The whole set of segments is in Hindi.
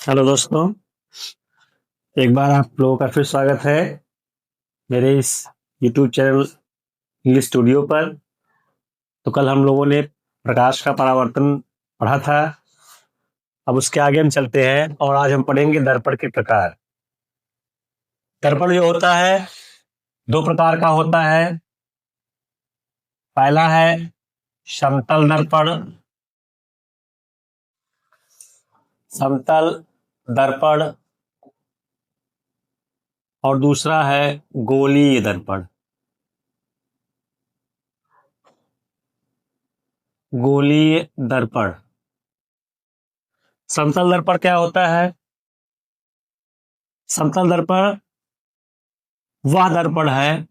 हेलो दोस्तों। एक बार आप लोगों का फिर स्वागत है मेरे इस यूट्यूब चैनल इंग्लिश स्टूडियो पर। तो कल हम लोगों ने प्रकाश का परावर्तन पढ़ा था। अब उसके आगे हम चलते हैं और आज हम पढ़ेंगे दर्पण के प्रकार। दर्पण जो होता है दो प्रकार का होता है। पहला है समतल दर्पण। समतल दर्पण और दूसरा है गोलीय दर्पण। गोलीय दर्पण। समतल दर्पण क्या होता है? समतल दर्पण वह दर्पण है।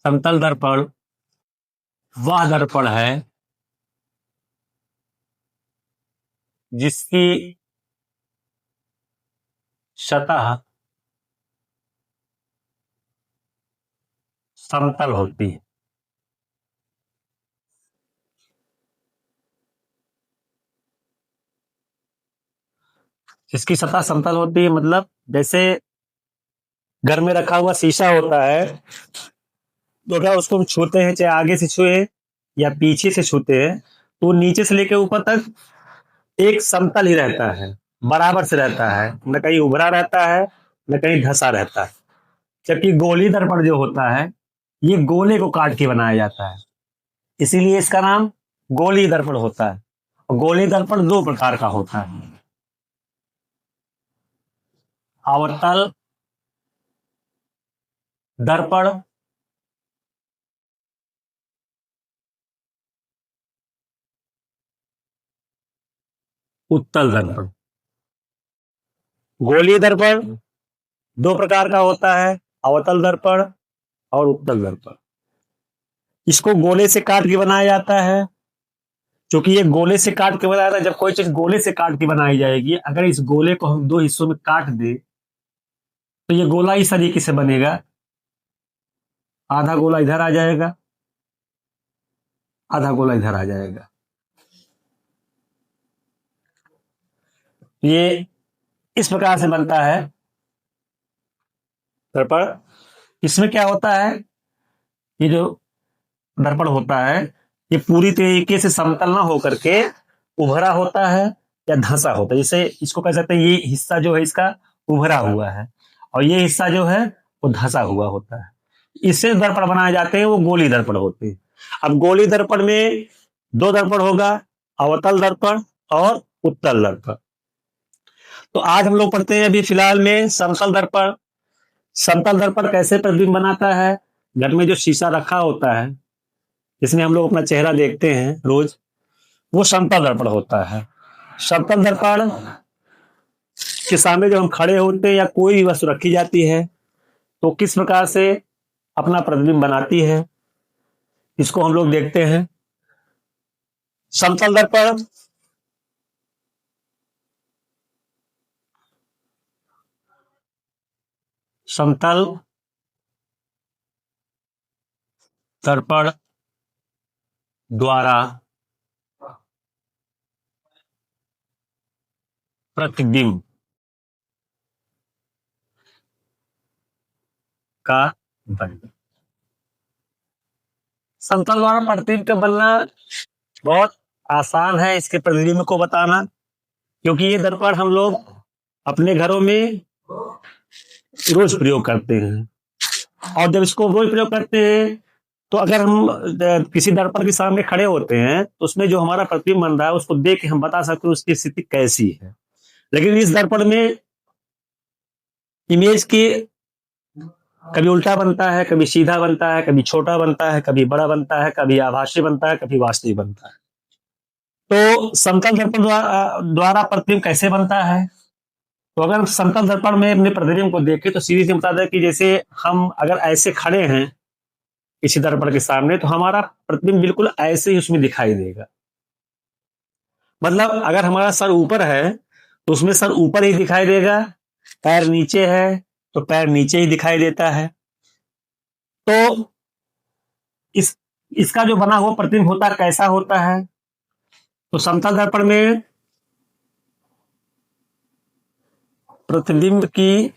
समतल दर्पण वह दर्पण है जिसकी सतह समतल होती है। जिसकी सतह समतल होती है मतलब जैसे घर में रखा हुआ शीशा होता है, तो अगर उसको हम छूते हैं, चाहे आगे से छुए या पीछे से छूते हैं, तो नीचे से लेकर ऊपर तक एक समतल ही रहता है, बराबर से रहता है, न कहीं उभरा रहता है न कहीं धंसा रहता है। जबकि गोली दर्पण जो होता है ये गोले को काट के बनाया जाता है, इसीलिए इसका नाम गोली दर्पण होता है। और गोली दर्पण दो प्रकार का होता है, अवतल दर्पण उत्तल दर्पण। गोलीय दर्पण दो प्रकार का होता है, अवतल दर्पण और उत्तल दर्पण। इसको गोले से काट के बनाया जाता है। क्योंकि ये गोले से काट के बनाया जाता है, जब कोई चीज गोले से काट के बनाई जाएगी, अगर इस गोले को हम दो हिस्सों में काट दे तो ये गोला इस तरीके से बनेगा, आधा गोला इधर आ जाएगा, आधा गोला इधर आ जाएगा। ये इस प्रकार से बनता है दर्पण। इसमें क्या होता है, ये जो दर्पण होता है ये पूरी तरीके से समतल ना होकर के उभरा होता है या धंसा होता है। जैसे इसको कह सकते हैं ये हिस्सा जो है इसका उभरा हुआ है और ये हिस्सा जो है वो धंसा हुआ होता है। इससे दर्पण बनाए जाते हैं वो गोली दर्पण होते हैं। अब गोली दर्पण में दो दर्पण होगा, अवतल दर्पण और उत्तल दर्पण। तो आज हम लोग पढ़ते हैं अभी फिलहाल में समतल दर्पण। समतल दर्पण कैसे प्रतिबिंब बनाता है? घर में जो शीशा रखा होता है जिसमें हम लोग अपना चेहरा देखते हैं रोज, वो समतल दर्पण होता है। समतल दर्पण के सामने जब हम खड़े होते हैं या कोई भी वस्तु रखी जाती है तो किस प्रकार से अपना प्रतिबिंब बनाती है, इसको हम लोग देखते हैं। समतल दर्पण समतल दर्पण द्वारा प्रतिबिंब का बनना। समतल द्वारा प्रतिबिंब का बनना बहुत आसान है, इसके प्रतिबिंब को बताना, क्योंकि ये दर्पण हम लोग अपने घरों में रोज प्रयोग करते हैं। और जब इसको रोज प्रयोग करते हैं तो अगर हम किसी दर्पण के सामने खड़े होते हैं तो उसमें जो हमारा प्रतिबिंब बन रहा है उसको देख के हम बता सकते हैं उसकी स्थिति कैसी है। लेकिन इस दर्पण में इमेज की कभी उल्टा बनता है, कभी सीधा बनता है, कभी छोटा बनता है, कभी बड़ा बनता है, कभी आभासी बनता है, कभी वास्तविक बनता है। तो समतल दर्पण द्वारा प्रतिबिंब कैसे बनता है? तो अगर समतल दर्पण में अपने प्रतिबिंब को देखें तो सीधी सी बता दें कि जैसे हम अगर ऐसे खड़े हैं किसी दर्पण के सामने तो हमारा प्रतिबिंब बिल्कुल ऐसे ही उसमें दिखाई देगा। मतलब अगर हमारा सर ऊपर है तो उसमें सर ऊपर ही दिखाई देगा, पैर नीचे है तो पैर नीचे ही दिखाई देता है। तो इस इसका जो बना हुआ प्रतिबिंब होता है कैसा होता है? तो समतल दर्पण में प्रतिबिंब की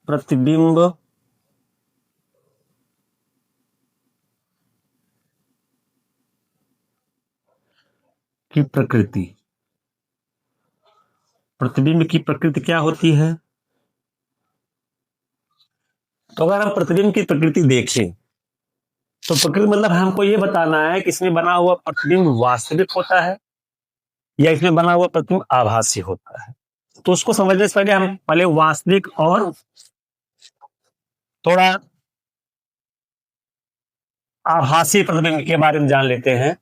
प्रकृति, प्रतिबिंब की प्रकृति क्या होती है? तो अगर हम प्रतिबिंब की प्रकृति देखें तो प्रकृति मतलब हमको ये बताना है कि इसमें बना हुआ प्रतिबिंब वास्तविक होता है या इसमें बना हुआ प्रतिबिंब आभासी होता है। तो उसको समझने से पहले हम पहले वास्तविक और थोड़ा आभासी प्रतिबिंब के बारे में जान लेते हैं।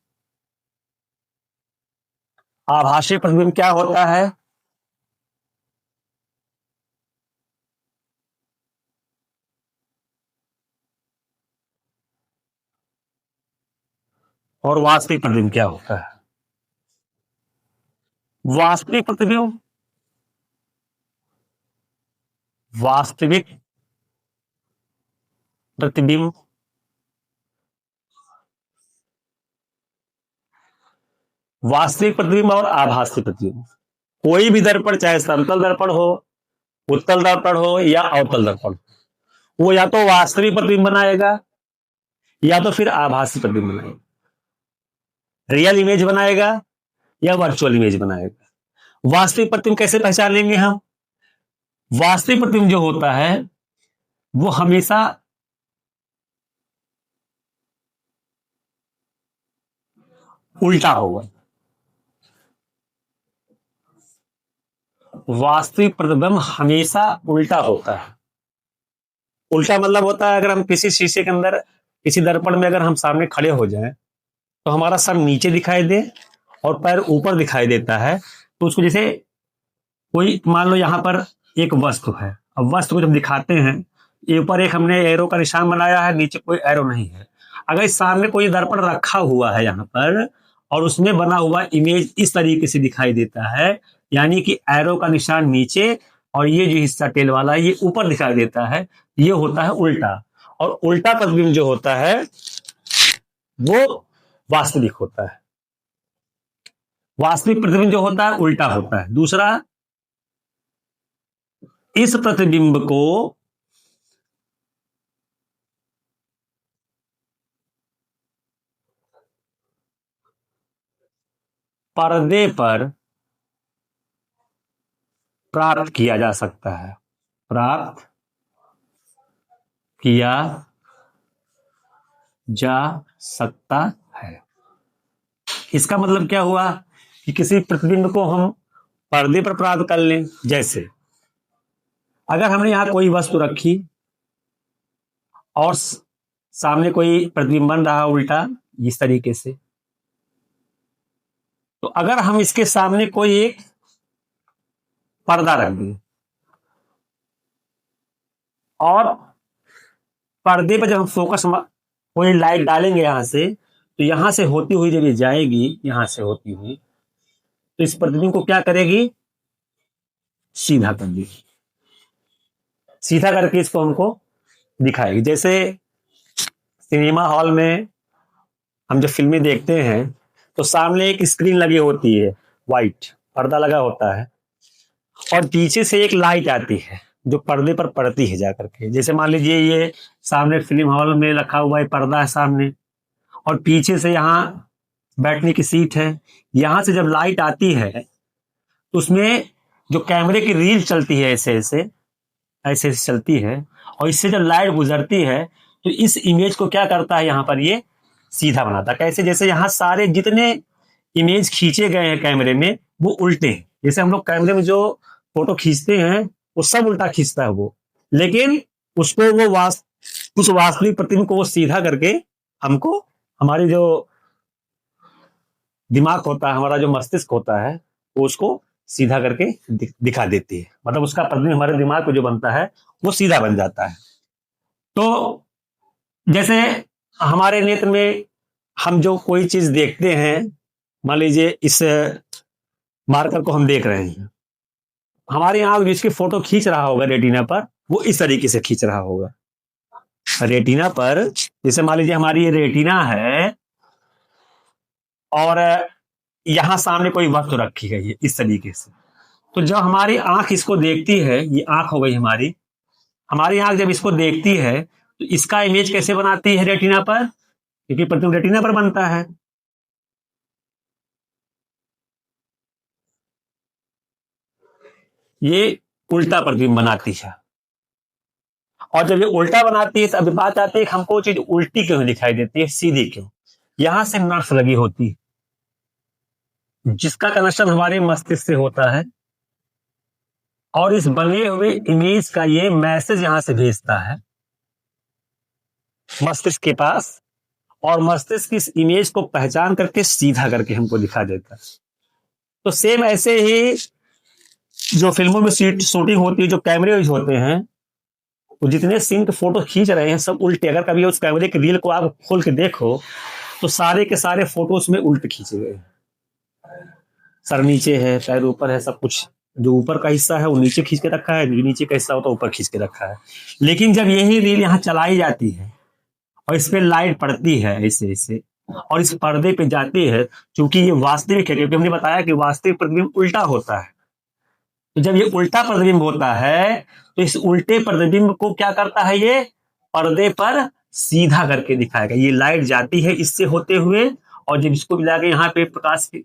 आभासी प्रतिबिंब क्या होता है? और वास्तविक प्रतिबिंब क्या होता है? वास्तविक प्रतिबिंब वास्तविक प्रतिबिंब वास्तविक प्रतिबिंब और आभासी प्रतिबिंब, कोई भी दर्पण, चाहे समतल दर्पण हो, उत्तल दर्पण हो या अवतल दर्पण, वो या तो वास्तविक प्रतिबिंब बनाएगा या तो फिर आभासी प्रतिबिंब बनाएगा, रियल इमेज बनाएगा या वर्चुअल इमेज बनाएगा। वास्तविक प्रतिबिंब कैसे पहचान लेंगे हम? वास्तविक प्रतिबिंब जो होता है वो हमेशा उल्टा होगा। वास्तविक प्रतिबिंब हमेशा उल्टा होता है। उल्टा मतलब होता है, अगर हम किसी शीशे के अंदर, किसी दर्पण में अगर हम सामने खड़े हो जाएं तो हमारा सर नीचे दिखाई दे और पैर ऊपर दिखाई देता है। तो उसको जैसे कोई, मान लो यहां पर एक वस्तु है, अब वस्तु को जब दिखाते हैं, ऊपर एक हमने एरो का निशान बनाया है, नीचे कोई एरो नहीं है। अगर इस सामने कोई दर्पण रखा हुआ है यहाँ पर और उसमें बना हुआ इमेज इस तरीके से दिखाई देता है, यानी कि एरो का निशान नीचे और ये जो हिस्सा टेल वाला है ये ऊपर दिखाई देता है, ये होता है उल्टा। और उल्टा प्रतिबिंब जो होता है वो वास्तविक होता है। वास्तविक प्रतिबिंब जो होता है उल्टा होता है। दूसरा, इस प्रतिबिंब को पर्दे पर प्राप्त किया जा सकता है, प्राप्त किया जा सकता है। इसका मतलब क्या हुआ कि किसी प्रतिबिंब को हम पर्दे पर प्राप्त कर लें। जैसे अगर हमने यहां कोई वस्तु रखी और सामने कोई प्रतिबिंब बन रहा उल्टा इस तरीके से, तो अगर हम इसके सामने कोई एक पर्दा रख दें और पर्दे पर जब हम फोकस कोई लाइट डालेंगे यहां से, तो यहां से होती हुई जब ये जाएगी, यहां से होती हुई, तो इस प्रतिबिंब को क्या करेगी? सीधा कर देगी। सीधा करके इसको हमको दिखाएगी। जैसे सिनेमा हॉल में हम जब फिल्में देखते हैं तो सामने एक स्क्रीन लगी होती है, व्हाइट पर्दा लगा होता है, और पीछे से एक लाइट आती है जो पर्दे पर पड़ती है जाकर के। जैसे मान लीजिए ये सामने फिल्म हॉल में रखा हुआ है, पर्दा है सामने, और पीछे से यहाँ बैठने की सीट है। यहां से जब लाइट आती है तो उसमें जो कैमरे की रील चलती है, ऐसे ऐसे ऐसे ऐसे चलती है, और इससे जब लाइट गुजरती है तो इस इमेज को क्या करता है, यहाँ पर ये सीधा बनाता है। कैसे? जैसे यहाँ सारे जितने इमेज खींचे गए हैं कैमरे में वो उल्टे हैं। जैसे हम लोग कैमरे में जो फोटो खींचते हैं वो सब उल्टा खींचता है वो, लेकिन उसको वो उस वास्तविक प्रतिबिंब को वो सीधा करके हमको, हमारी जो दिमाग होता है, हमारा जो मस्तिष्क होता है, वो उसको सीधा करके दिखा देती है। मतलब उसका प्रतिबिंब हमारे दिमाग को जो बनता है वो सीधा बन जाता है। तो जैसे हमारे नेत्र में हम जो कोई चीज देखते हैं, मान लीजिए इस मार्कर को हम देख रहे हैं, हमारे आंख जिसकी फोटो खींच रहा होगा रेटिना पर, वो इस तरीके से खींच रहा होगा रेटिना पर। जैसे मान लीजिए हमारी ये रेटिना है और यहां सामने कोई वस्तु रखी गई है इस तरीके से, तो जब हमारी आंख इसको देखती है, ये आंख हो गई हमारी आंख जब इसको देखती है तो इसका इमेज कैसे बनाती है रेटिना पर, क्योंकि प्रतिबिंब रेटिना पर बनता है। ये उल्टा प्रतिबिंब बनाती है, और जब ये उल्टा बनाती है तो अभी बात आती है कि हमको चीज उल्टी क्यों दिखाई देती है, सीधी क्यों। यहां से नर्स लगी होती है जिसका कनेक्शन हमारे मस्तिष्क से होता है, और इस बने हुए इमेज का ये मैसेज यहां से भेजता है मस्तिष्क के पास, और मस्तिष्क इस इमेज को पहचान करके सीधा करके हमको दिखा देता है। तो सेम ऐसे ही जो फिल्मों में शूटिंग होती है, जो कैमरे यूज होते हैं, तो जितने सीन के फोटो खींच रहे हैं सब उल्टे। अगर कभी उस कैमरे के रील को आप खोल के देखो तो सारे के सारे फोटोज में उल्टे खींचे गए। सर नीचे है, पैर ऊपर है, सब कुछ जो ऊपर का हिस्सा है वो नीचे खींच के रखा है, जो नीचे का हिस्सा होता है ऊपर खींच के रखा है। लेकिन जब यही रील यहाँ चलाई जाती है और इस पे लाइट पड़ती है ऐसे ऐसे, और इस पर्दे पे जाती है, क्योंकि ये वास्तविक है, क्योंकि हमने बताया कि वास्तविक प्रतिबिंब उल्टा होता है। तो जब ये उल्टा प्रतिबिंब होता है तो इस उल्टे प्रतिबिंब को क्या करता है, ये पर्दे पर सीधा करके दिखाएगा। ये लाइट जाती है इससे होते हुए, और जब इसको मिला के यहाँ पे प्रकाश की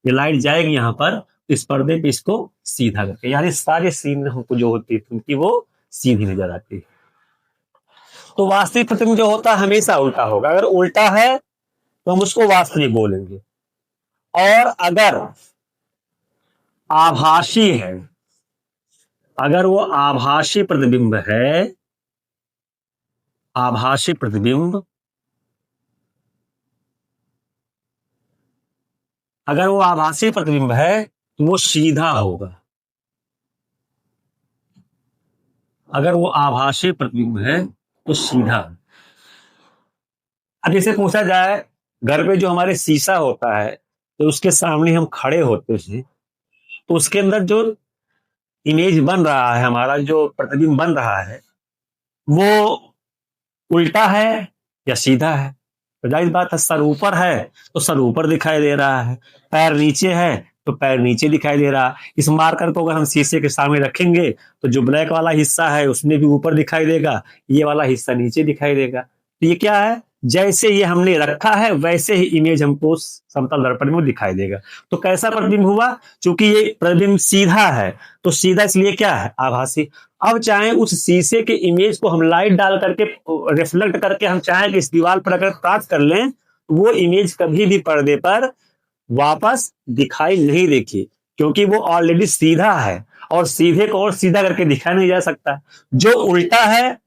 ये लाइट जाएगी यहाँ पर, तो इस पर्दे पे इसको सीधा करके, यानी सारे सीन हमको जो होती है उनकी वो सीधी नजर आती है। तो वास्तविक प्रतिबिंब जो होता है हमेशा उल्टा होगा। अगर उल्टा है तो हम उसको वास्तविक बोलेंगे, और अगर आभासी है, अगर वो आभासी प्रतिबिंब है, आभासी प्रतिबिंब, अगर वो आभासी प्रतिबिंब है तो वो सीधा होगा। अगर वो आभासी प्रतिबिंब है तो सीधा। अब जैसे पूछा जाए, घर पे जो हमारे शीशा होता है तो उसके सामने हम खड़े होते हैं, तो उसके अंदर जो इमेज बन रहा है, हमारा जो प्रतिबिंब बन रहा है, वो उल्टा है या सीधा है। तो जाहिर बात है, सर ऊपर है तो सर ऊपर दिखाई दे रहा है, पैर नीचे है तो पैर नीचे दिखाई दे रहा है। इस मार्कर को अगर हम शीशे के सामने रखेंगे तो जो ब्लैक वाला हिस्सा है उसमें भी ऊपर दिखाई देगा, ये वाला हिस्सा नीचे दिखाई देगा। तो ये क्या है, जैसे ये हमने रखा है वैसे ही इमेज हमको समतल दर्पण में दिखाई देगा। तो कैसा प्रतिबिंब हुआ, क्योंकि ये प्रतिबिंब सीधा है, तो सीधा इसलिए क्या है, आभासी। अब चाहे उस शीशे के इमेज को हम लाइट डाल करके रिफ्लेक्ट करके हम चाहे कि इस दीवार पर अगर प्राप्त कर लें, वो इमेज कभी भी पर्दे पर वापस दिखाई नहीं देगी, क्योंकि वो ऑलरेडी सीधा है, और सीधे को और सीधा करके दिखाया नहीं जा सकता। जो उल्टा है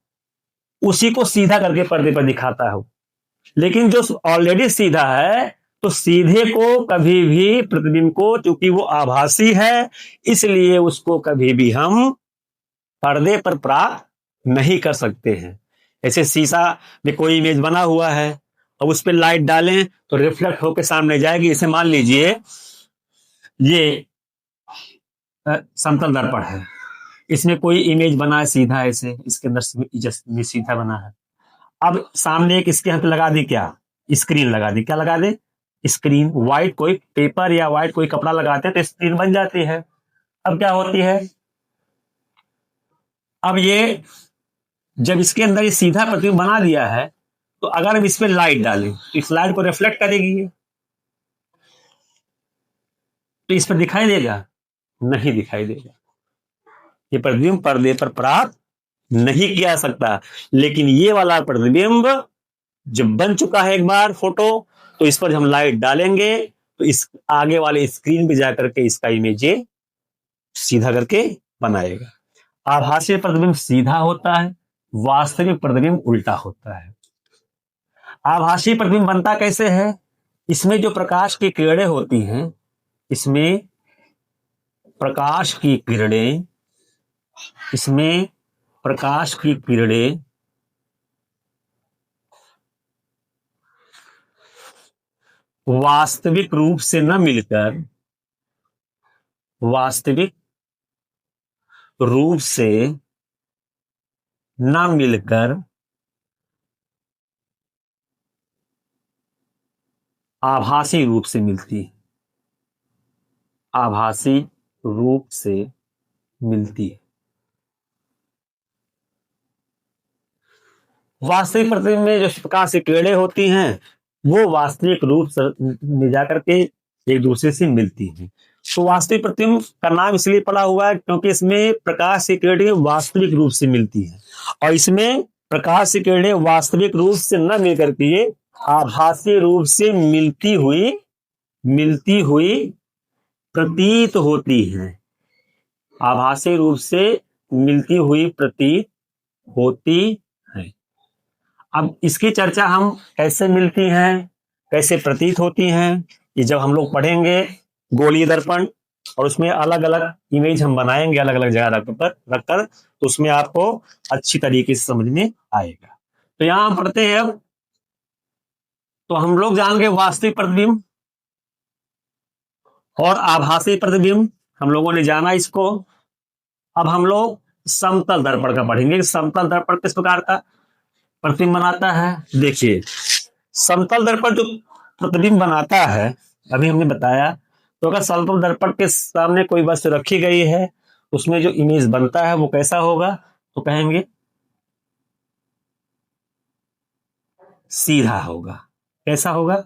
उसी को सीधा करके पर्दे पर दिखाता है, लेकिन जो ऑलरेडी सीधा है तो सीधे को कभी भी प्रतिबिंब को, क्योंकि वो आभासी है, इसलिए उसको कभी भी हम पर्दे पर प्राप्त नहीं कर सकते हैं। ऐसे शीशा में कोई इमेज बना हुआ है और उस पर लाइट डालें तो रिफ्लेक्ट होकर सामने जाएगी। इसे मान लीजिए ये समतल दर्पण है, इसमें कोई इमेज बना है सीधा, ऐसे इसके अंदर सीधा बना है। अब सामने एक इसके यहाँ पे लगा दी, क्या स्क्रीन लगा दी, क्या लगा दे, स्क्रीन। व्हाइट कोई पेपर या व्हाइट कोई कपड़ा लगाते हैं तो स्क्रीन बन जाती है। अब क्या होती है, अब ये जब इसके अंदर ये सीधा प्रतिबिंब बना दिया है, तो अगर हम इस पर लाइट डालें तो इस लाइट को रिफ्लेक्ट करेगी ये, तो इस पर दिखाई देगा, नहीं दिखाई देगा। ये प्रतिबिंब पर्दे पर प्राप्त नहीं किया जा सकता। लेकिन ये वाला प्रतिबिंब जब बन चुका है एक बार फोटो, तो इस पर हम लाइट डालेंगे तो इस आगे वाले स्क्रीन पे जाकर के इसका इमेज सीधा करके बनाएगा। आभासी प्रतिबिंब सीधा होता है, वास्तविक प्रतिबिंब उल्टा होता है। आभासी प्रतिबिंब बनता कैसे है, इसमें जो प्रकाश की किरणें होती हैं, इसमें प्रकाश की किरणें, इसमें प्रकाश की किरणें वास्तविक रूप से न मिलकर, वास्तविक रूप से न मिलकर आभासी रूप से मिलती है। आभासी रूप से मिलती है। वास्तविक प्रतिबिंब में जो प्रकाश की किरणें होती हैं वो वास्तविक रूप से में जाकर के एक दूसरे से मिलती हैं। तो वास्तविक प्रतिबिंब का नाम इसलिए पड़ा हुआ है क्योंकि इसमें प्रकाश की किरणें वास्तविक रूप से मिलती हैं, और इसमें प्रकाश की किरणें वास्तविक रूप से न मिलकर के आभासी रूप से मिलती हुई प्रतीत होती हैं। आभासी रूप से मिलती हुई प्रतीत होती है। अब इसकी चर्चा हम कैसे मिलती हैं, कैसे प्रतीत होती हैं, ये जब हम लोग पढ़ेंगे गोलीय दर्पण, और उसमें अलग अलग इमेज हम बनाएंगे अलग अलग जगह रखकर, तो उसमें आपको अच्छी तरीके से समझ में आएगा। तो यहां हम पढ़ते हैं। अब तो हम लोग जानेंगे वास्तविक प्रतिबिंब और आभासी प्रतिबिंब, हम लोगों ने जाना इसको। अब हम लोग समतल दर्पण का पढ़ेंगे। समतल दर्पण किस प्रकार का प्रतिबिंब बनाता है। देखिए, समतल दर्पण जो प्रतिबिंब बनाता है, अभी हमने बताया, तो अगर समतल दर्पण के सामने कोई वस्तु रखी गई है, उसमें जो इमेज बनता है वो कैसा होगा, तो कहेंगे सीधा होगा। कैसा होगा,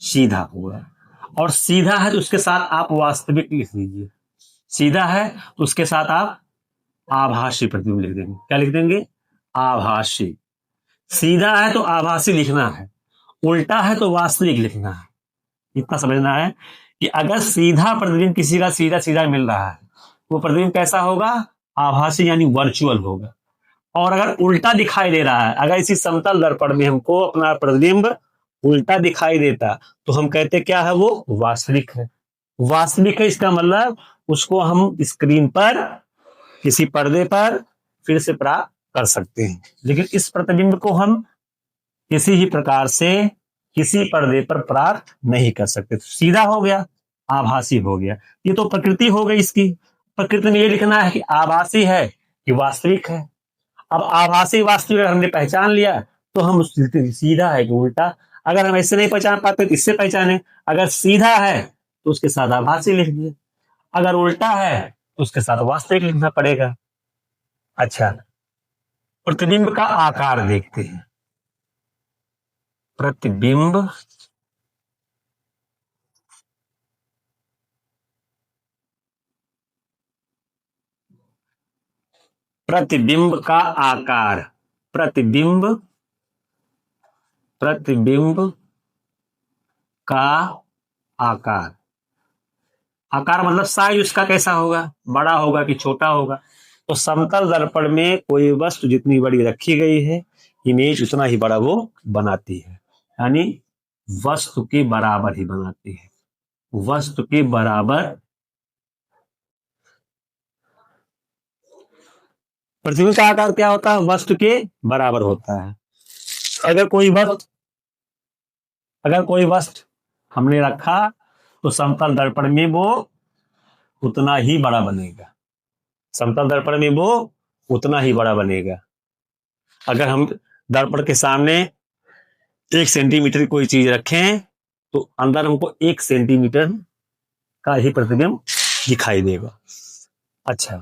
सीधा होगा। और सीधा है तो उसके साथ आप वास्तविक लिख लीजिए, सीधा है तो उसके साथ आप आभासी प्रतिबिंब लिख देंगे। क्या लिख देंगे, आभासी। सीधा है तो आभासी लिखना है, उल्टा है तो वास्तविक लिखना है। इतना समझना है कि अगर सीधा प्रतिबिंब किसी का सीधा सीधा मिल रहा है, वो प्रतिबिंब कैसा होगा, आभासी यानी वर्चुअल होगा। और अगर उल्टा दिखाई दे रहा है, अगर इसी समतल दर्पण में हमको अपना प्रतिबिंब उल्टा दिखाई देता, तो हम कहते क्या है, वो वास्तविक है। वास्तविक है इसका मतलब उसको हम स्क्रीन पर किसी पर्दे पर फिर से प्राप्त कर सकते हैं, लेकिन इस प्रतिबिंब को हम किसी ही प्रकार से किसी पर्दे पर प्राप्त नहीं कर सकते। तो सीधा हो गया, आभासी हो गया। ये तो प्रकृति हो गई इसकी। प्रकृति में ये लिखना है कि आभासी है कि वास्तविक है। अब आभासी वास्तविक हमने पहचान लिया, तो हम सीधा है कि उल्टा। अगर हम ऐसे नहीं पहचान पाते तो इससे पहचाने। अगर सीधा है तो उसके साथ आभासी लिख दिए, अगर उल्टा है तो उसके साथ वास्तविक लिखना पड़ेगा। अच्छा, प्रतिबिंब का आकार देखते हैं। प्रतिबिंब प्रतिबिंब का आकार, प्रतिबिंब का आकार। आकार मतलब साइज उसका कैसा होगा, बड़ा होगा कि छोटा होगा। तो समतल दर्पण में कोई वस्तु जितनी बड़ी रखी गई है, इमेज उतना ही बड़ा वो बनाती है, यानी वस्तु के बराबर ही बनाती है, वस्तु के बराबर। प्रतिबिंब का आकार क्या होता है, वस्तु के बराबर होता है। अगर कोई वस्तु हमने रखा तो समतल दर्पण में वो उतना ही बड़ा बनेगा, समतल दर्पण में वो उतना ही बड़ा बनेगा। अगर हम दर्पण के सामने 1 सेंटीमीटर की कोई चीज रखें तो अंदर हमको 1 सेंटीमीटर का ही प्रतिबिंब दिखाई देगा। अच्छा,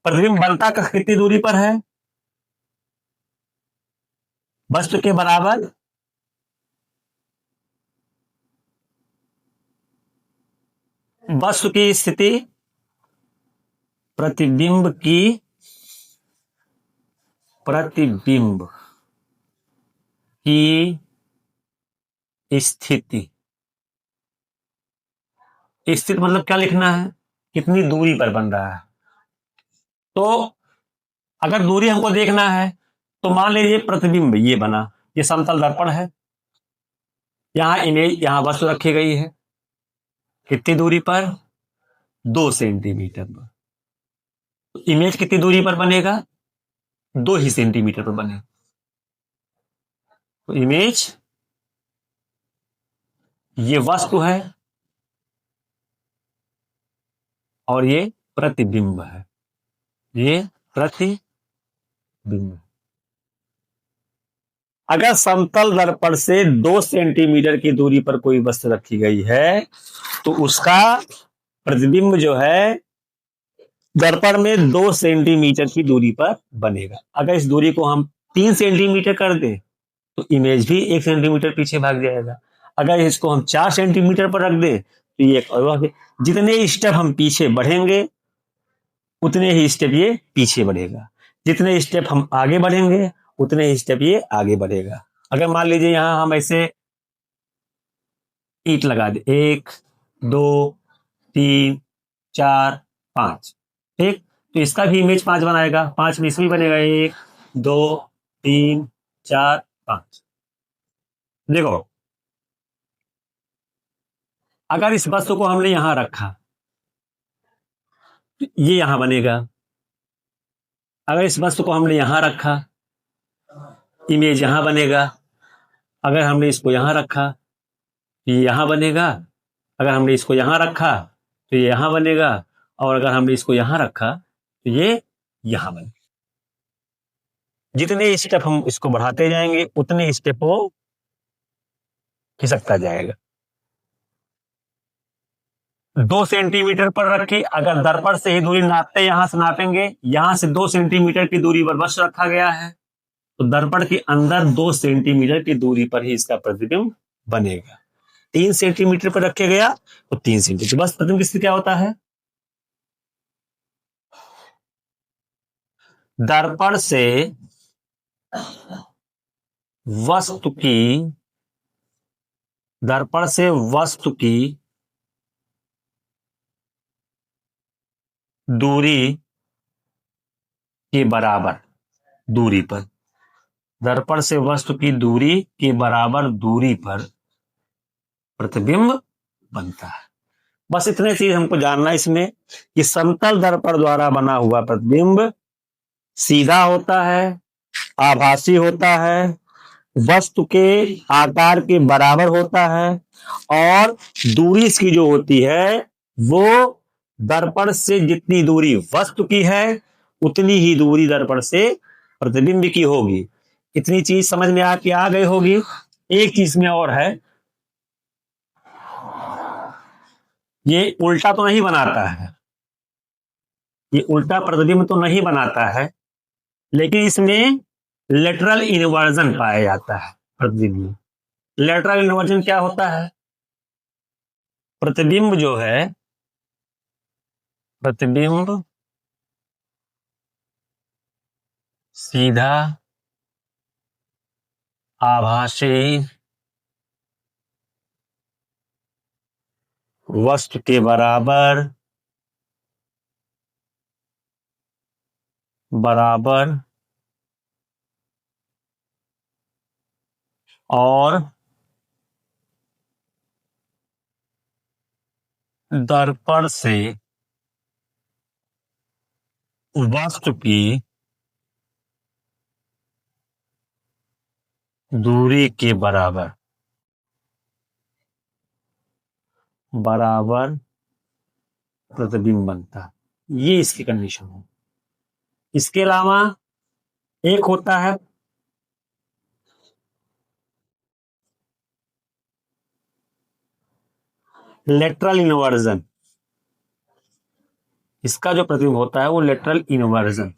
प्रतिबिंब बनता कितनी दूरी पर है, वस्तु के बराबर। वस्तु की स्थिति, प्रतिबिंब की स्थिति। स्थिति मतलब क्या लिखना है, कितनी दूरी पर बन रहा है। तो अगर दूरी हमको देखना है तो मान लीजिए प्रतिबिंब ये बना, ये समतल दर्पण है, यहां इमेज, यहां वस्तु रखी गई है, कितनी दूरी पर, 2 सेंटीमीटर पर। तो इमेज कितनी दूरी पर बनेगा, 2 ही सेंटीमीटर पर बने। तो इमेज ये वस्तु है और ये प्रतिबिंब है, ये प्रतिबिंब। अगर समतल दर्पण से 2 सेंटीमीटर की दूरी पर कोई वस्तु रखी गई है तो उसका प्रतिबिंब जो है दर्पण में 2 सेंटीमीटर की दूरी पर बनेगा। अगर इस दूरी को हम 3 सेंटीमीटर कर दें तो इमेज भी 1 सेंटीमीटर पीछे भाग जाएगा। अगर इसको हम 4 सेंटीमीटर पर रख दें तो ये एक और, जितने स्टेप हम पीछे बढ़ेंगे उतने ही स्टेप ये पीछे बढ़ेगा, जितने स्टेप हम आगे बढ़ेंगे उतने ही स्टेप ये आगे बढ़ेगा। अगर मान लीजिए यहां हम ऐसे ईंट लगा दे, 1 2 3 4 5, ठीक, तो इसका भी इमेज 5 बनाएगा, 5 में इसमें बनेगा 1 2 3 4 5। देखो अगर इस वस्तु को हमने यहां रखा तो ये यहां बनेगा। अगर इस वस्तु को हमने यहां रखा इमेज यहां बनेगा। अगर हमने इसको यहां रखा तो ये यहां बनेगा। अगर हमने इसको यहां रखा तो ये यहां बनेगा। और अगर हमने इसको यहां रखा तो ये यहां बनेगा। जितने स्टेप हम इसको बढ़ाते जाएंगे उतने स्टेप वो खिसकता जाएगा। 2 सेंटीमीटर पर रखी, अगर दर्पण से ही दूरी नापते यहां से नापेंगे, यहां से 2 सेंटीमीटर की दूरी पर बस रखा गया है तो दर्पण के अंदर 2 सेंटीमीटर की दूरी पर ही इसका प्रतिबिंब बनेगा। 3 सेंटीमीटर पर रखे गया तो 3 सेंटीमीटर, बस प्रतिबिंब किससे क्या होता है, दर्पण से वस्तु की दर्पण से वस्तु की दूरी के बराबर दूरी पर, दर्पण से वस्तु की दूरी के बराबर दूरी पर प्रतिबिंब बनता है। बस इतने चीज हमको जानना है इसमें कि समतल दर्पण द्वारा बना हुआ प्रतिबिंब सीधा होता है, आभासी होता है, वस्तु के आकार के बराबर होता है और दूरी इसकी जो होती है वो दर्पण से जितनी दूरी वस्तु की है उतनी ही दूरी दर्पण से प्रतिबिंब की होगी। इतनी चीज समझ में आपकी आ गई होगी। एक चीज में और है, ये उल्टा तो नहीं बनाता है, ये उल्टा प्रतिबिंब तो नहीं बनाता है, लेकिन इसमें लेटरल इन्वर्जन पाया जाता है प्रतिबिंब में। लेटरल इन्वर्जन क्या होता है, प्रतिबिंब जो है, प्रतिबिंब सीधा आभासी वस्तु के बराबर और दर्पण से वस्तु की दूरी के बराबर प्रतिबिंब बनता है। ये इसकी कंडीशन है। इसके अलावा एक होता है लेटरल इन्वर्जन। इसका जो प्रतिबिंब होता है वो लेटरल इन्वर्जन,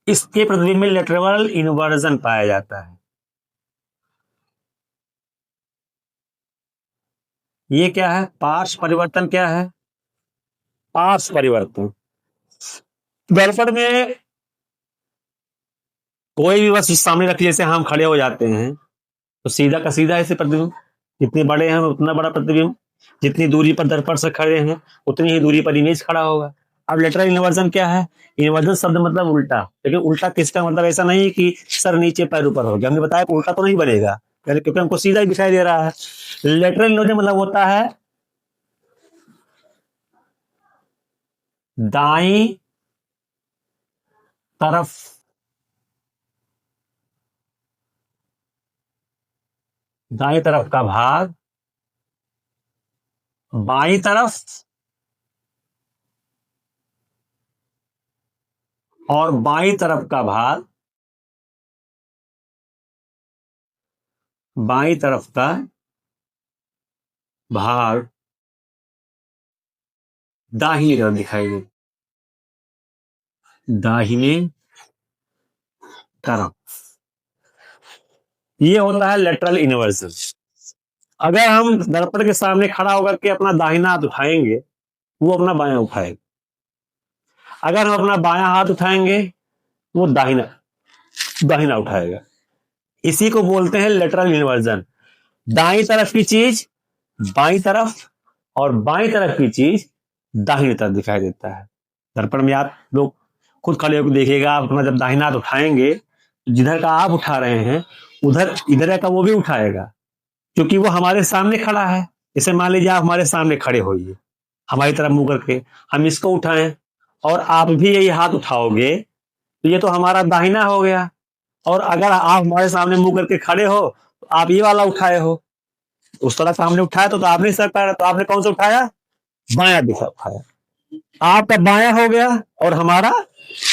इसके प्रतिबिंब में लेटरल इन्वर्जन पाया जाता है। ये क्या है, पार्श्व परिवर्तन। क्या है, पार्श्व परिवर्तन। दर्पण में कोई भी वस्तु सामने रखी, जैसे हम खड़े हो जाते हैं तो सीधा का सीधा ऐसे प्रतिबिंब, जितने बड़े हैं उतना बड़ा प्रतिबिंब, जितनी दूरी पर दर्पण से खड़े हैं उतनी ही दूरी पर इमेज खड़ा होगा। अब लेटरल इन्वर्जन क्या है, इन्वर्जन शब्द मतलब उल्टा, लेकिन उल्टा किसका मतलब ऐसा नहीं कि सर नीचे पैर ऊपर हो गया, हमने बताया उल्टा तो नहीं बनेगा क्योंकि हमको सीधा ही दिखाई दे रहा है। लेटरल इन्वर्जन मतलब होता है दाईं तरफ का भाग बाईं तरफ और बाईं तरफ का भाग बाईं तरफ का भाग दाहिनी तरफ दिखाई दे, दाहिने तरफ, ये होता है लेटरल इन्वर्जन। अगर हम दर्पण के सामने खड़ा होकर के अपना दाहिना हाथ उठाएंगे, वो अपना बायां उठाएगा। अगर हम अपना बायां हाथ उठाएंगे, वो दाहिना दाहिना उठाएगा। इसी को बोलते हैं लेटरल इन्वर्जन। दाई तरफ की चीज बाई तरफ और बाई तरफ की चीज दाहिनी तरफ दिखाई देता है। दर्पण में आप लोग खुद खड़े होकर देखिएगा, आप अपना जब दाहिना हाथ उठाएंगे, जिधर का आप उठा रहे हैं उधर इधर का वो भी उठाएगा, क्योंकि वो हमारे सामने खड़ा है। जैसे मान लीजिए आप हमारे सामने खड़े होइए, हमारी तरफ मुंह करके हम इसको उठाएं और आप भी यही हाथ उठाओगे, तो ये तो हमारा दाहिना हो गया। और अगर आप हमारे सामने मुंह करके खड़े हो तो आप ये वाला उठाए हो, उस तरह सामने उठाया तो आपने सर पाया, तो आपने कौन सा उठाया? बाया दिशा उठाया। आपका बाया हो गया और हमारा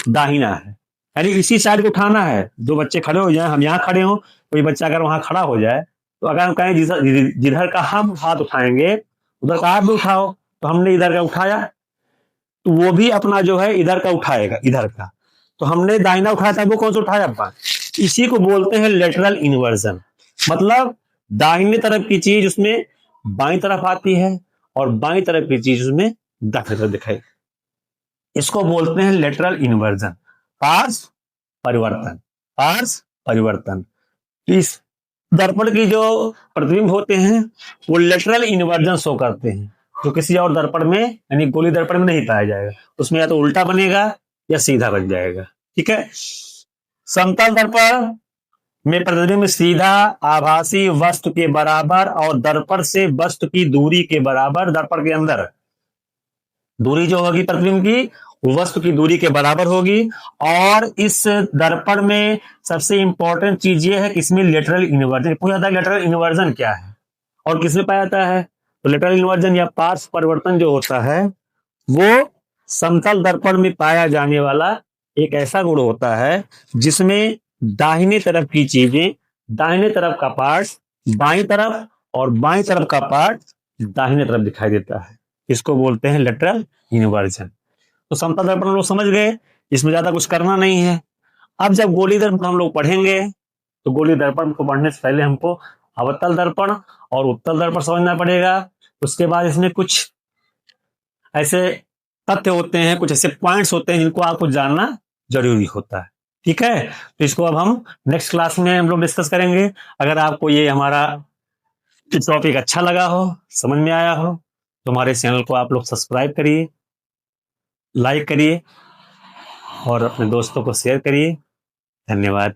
दाहिना है, यानी इसी साइड को उठाना है। दो बच्चे खड़े हो जाए, हम यहाँ खड़े हो, कोई बच्चा अगर वहां खड़ा हो जाए, तो अगर हम कहें जिधर का हम हाथ उठाएंगे उधर का आप भी उठाओ, तो हमने इधर का उठाया तो वो भी अपना जो है इधर का उठाएगा, इधर का। तो हमने दाहिना उठाया था, वो कौन सा उठाया अपना? इसी को बोलते हैं लेटरल इन्वर्जन। मतलब दाहिनी तरफ की चीज उसमें बाई तरफ आती है और बाई तरफ की चीज उसमें दाहिनी तरफ दिखाई, इसको बोलते हैं लेटरल इन्वर्जन, पार्श्व परिवर्तन। पार्श्व परिवर्तन। इस दर्पण की जो प्रतिबिंब होते हैं वो लेटरल इन्वर्जन शो करते हैं, जो किसी और दर्पण में यानी गोली दर्पण में नहीं पाया जाएगा। उसमें या तो उल्टा बनेगा या सीधा बन जाएगा। ठीक है। समतल दर्पण में प्रतिबिंब सीधा आभासी वस्तु के बराबर और दर्पण से वस्तु की दूरी के बराबर, दर्पण के अंदर दूरी जो होगी प्रतिबिंब की वस्तु की दूरी के बराबर होगी। और इस दर्पण में सबसे इंपॉर्टेंट चीज ये है कि इसमें लेटरल इन्वर्जन पूछा जाता है। लेटरल इन्वर्जन क्या है और किसमें पाया जाता है? तो लेटरल इन्वर्जन या पार्श्व परिवर्तन जो होता है वो समतल दर्पण में पाया जाने वाला एक ऐसा गुण होता है जिसमें दाहिने तरफ की चीजें, दाहिने तरफ का पार्ट बाईं तरफ और बाईं तरफ का पार्ट दाहिने तरफ दिखाई देता है। इसको बोलते हैं लेटरल इन्वर्जन। तो समतल दर्पण हम लोग समझ गए, इसमें ज्यादा कुछ करना नहीं है। अब जब गोली दर्पण हम लोग पढ़ेंगे तो गोली दर्पण को पढ़ने से पहले हमको अवतल दर्पण और उत्तल दर्पण समझना पड़ेगा। उसके बाद इसमें कुछ ऐसे तथ्य होते हैं, कुछ ऐसे पॉइंट्स होते हैं जिनको आपको जानना जरूरी होता है। ठीक है। तो इसको अब हम नेक्स्ट क्लास में हम लोग डिस्कस करेंगे। अगर आपको ये हमारा टॉपिक अच्छा लगा हो, समझ में आया हो, तो हमारे चैनल को आप लोग सब्सक्राइब करिए, लाइक करिए और अपने दोस्तों को शेयर करिए। धन्यवाद।